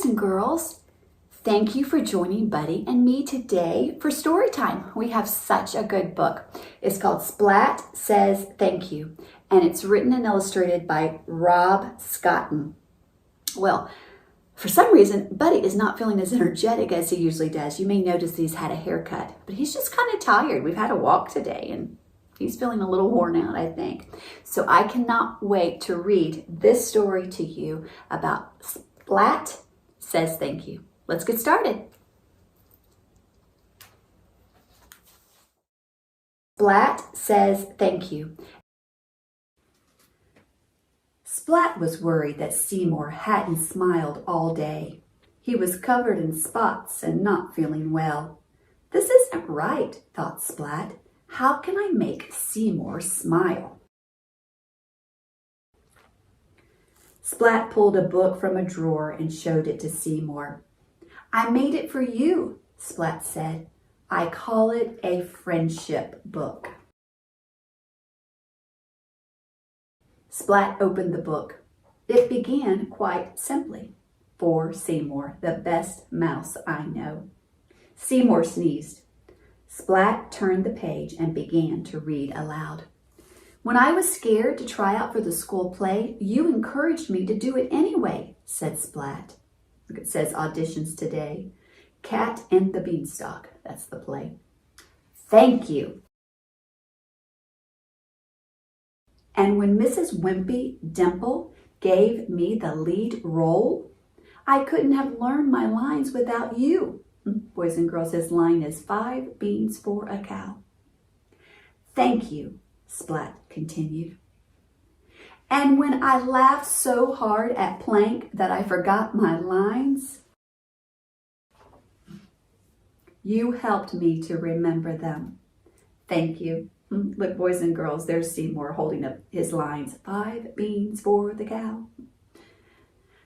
and girls. Thank you for joining Buddy and me today for Storytime. We have such a good book. It's called Splat Says Thank You, and it's written and illustrated by Rob Sutton. Well, for some reason, Buddy is not feeling as energetic as he usually does. You may notice he's had a haircut, but he's just kind of tired. We've had a walk today, and he's feeling a little worn out, I think. So I cannot wait to read this story to you about Splat Says Thank You. Let's get started. Splat Says Thank You. Splat was worried that Seymour hadn't smiled all day. He was covered in spots and not feeling well. This isn't right, thought Splat. How can I make Seymour smile? Splat pulled a book from a drawer and showed it to Seymour. I made it for you, Splat said. I call it a friendship book. Splat opened the book. It began quite simply. For Seymour, the best mouse I know. Seymour sneezed. Splat turned the page and began to read aloud. When I was scared to try out for the school play, you encouraged me to do it anyway, said Splat. Look, it says auditions today. Cat and the Beanstalk. That's the play. Thank you. And when Mrs. Wimpy Dimple gave me the lead role, I couldn't have learned my lines without you. Boys and girls, his line is 5 beans for a cow. Thank you, Splat continued. And when I laughed so hard at Plank that I forgot my lines, you helped me to remember them. Thank you. Look, boys and girls, there's Seymour holding up his lines. 5 beans for the cow.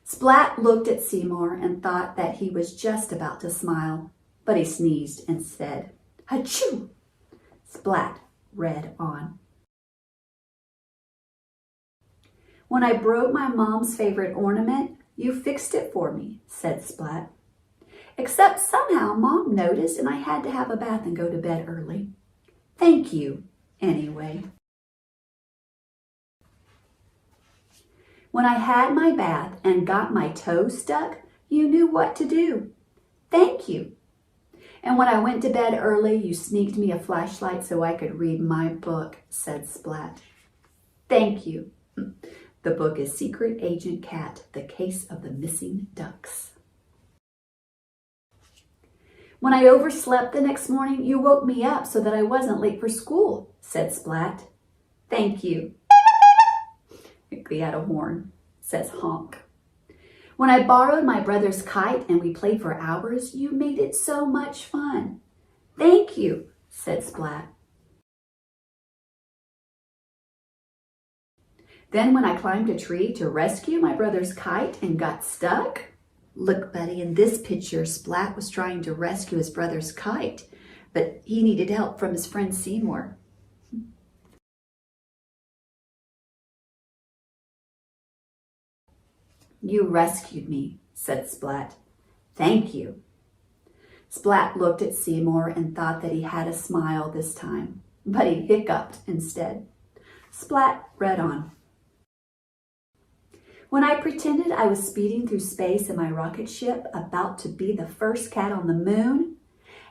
Splat looked at Seymour and thought that he was just about to smile, but he sneezed and said, Achoo! Splat read on. When I broke my mom's favorite ornament, you fixed it for me, said Splat. Except somehow Mom noticed and I had to have a bath and go to bed early. Thank you, anyway. When I had my bath and got my toe stuck, you knew what to do. Thank you. And when I went to bed early, you sneaked me a flashlight so I could read my book, said Splat. Thank you. The book is Secret Agent Cat, The Case of the Missing Ducks. When I overslept the next morning, you woke me up so that I wasn't late for school, said Splat. Thank you. He had a horn. It says honk. When I borrowed my brother's kite and we played for hours, you made it so much fun. Thank you, said Splat. Then when I climbed a tree to rescue my brother's kite and got stuck, look, Buddy, in this picture, Splat was trying to rescue his brother's kite, but he needed help from his friend Seymour. You rescued me, said Splat. Thank you. Splat looked at Seymour and thought that he had a smile this time, but he hiccuped instead. Splat read on. When I pretended I was speeding through space in my rocket ship about to be the first cat on the moon,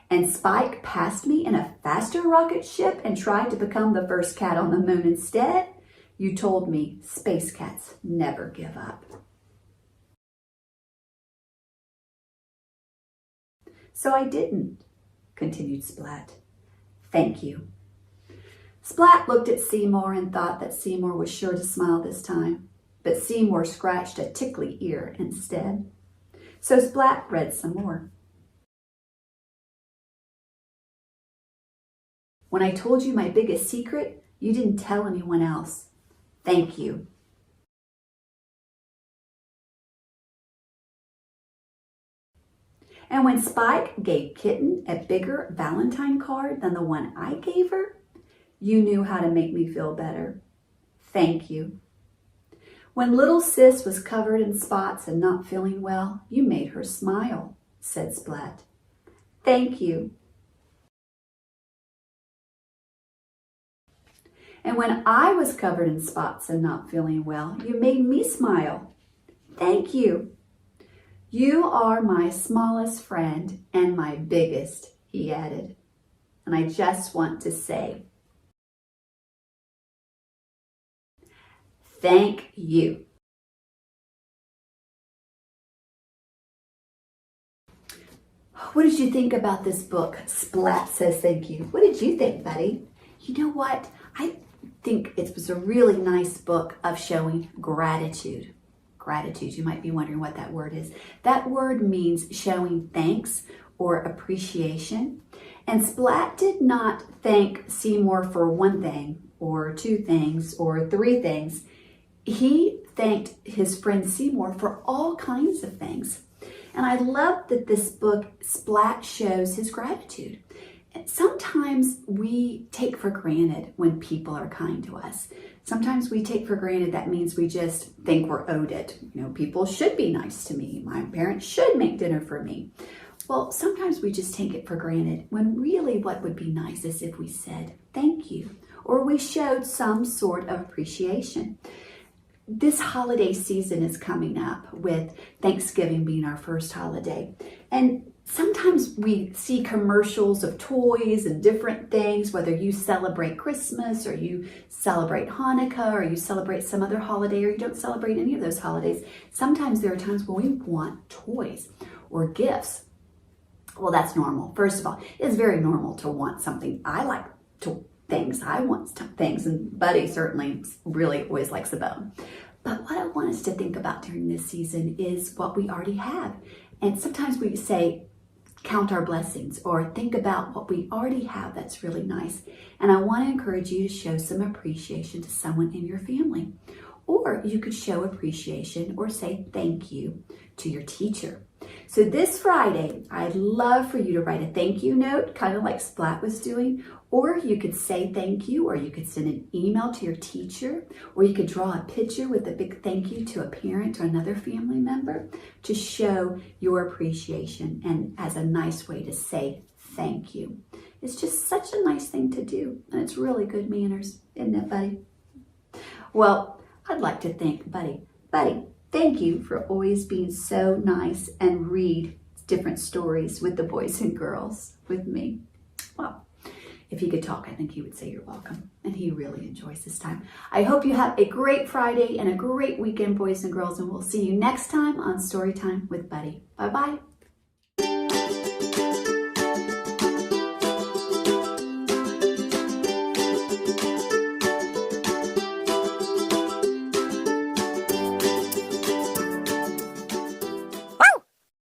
and Spike passed me in a faster rocket ship and tried to become the first cat on the moon instead, you told me space cats never give up. So I didn't, continued Splat. Thank you. Splat looked at Seymour and thought that Seymour was sure to smile this time, but Seymour scratched a tickly ear instead. So Splat read some more. When I told you my biggest secret, you didn't tell anyone else. Thank you. And when Spike gave Kitten a bigger Valentine card than the one I gave her, you knew how to make me feel better. Thank you. When little sis was covered in spots and not feeling well, you made her smile, said Splat. Thank you. And when I was covered in spots and not feeling well, you made me smile. Thank you. You are my smallest friend and my biggest, he added. And I just want to say, thank you. What did you think about this book, Splat Says Thank You? What did you think, buddy? You know what? I think it was a really nice book of showing gratitude. Gratitude, you might be wondering what that word is. That word means showing thanks or appreciation. And Splat did not thank Seymour for one thing or two things or three things. He thanked his friend Seymour for all kinds of things. And I love that this book, Splat, shows his gratitude. Sometimes we take for granted when people are kind to us. Sometimes we take for granted that means we just think we're owed it. You know, people should be nice to me. My parents should make dinner for me. Well, sometimes we just take it for granted when really what would be nice is if we said thank you or we showed some sort of appreciation. This holiday season is coming up with Thanksgiving being our first holiday. And sometimes we see commercials of toys and different things, whether you celebrate Christmas or you celebrate Hanukkah or you celebrate some other holiday or you don't celebrate any of those holidays. Sometimes there are times when we want toys or gifts. Well, that's normal. First of all, it's very normal to want something. I like things. I want things, and Buddy certainly really always likes a bone. But what I want us to think about during this season is what we already have. And sometimes we say, count our blessings, or think about what we already have that's really nice. And I want to encourage you to show some appreciation to someone in your family. Or you could show appreciation or say thank you to your teacher. So this Friday, I'd love for you to write a thank you note, kind of like Splat was doing, or you could say thank you, or you could send an email to your teacher, or you could draw a picture with a big thank you to a parent or another family member to show your appreciation and as a nice way to say thank you. It's just such a nice thing to do, and it's really good manners, isn't it, Buddy? Well, I'd like to thank Buddy. Buddy, thank you for always being so nice and read different stories with the boys and girls with me. Well, if he could talk, I think he would say you're welcome. And he really enjoys this time. I hope you have a great Friday and a great weekend, boys and girls. And we'll see you next time on Storytime with Buddy. Bye-bye.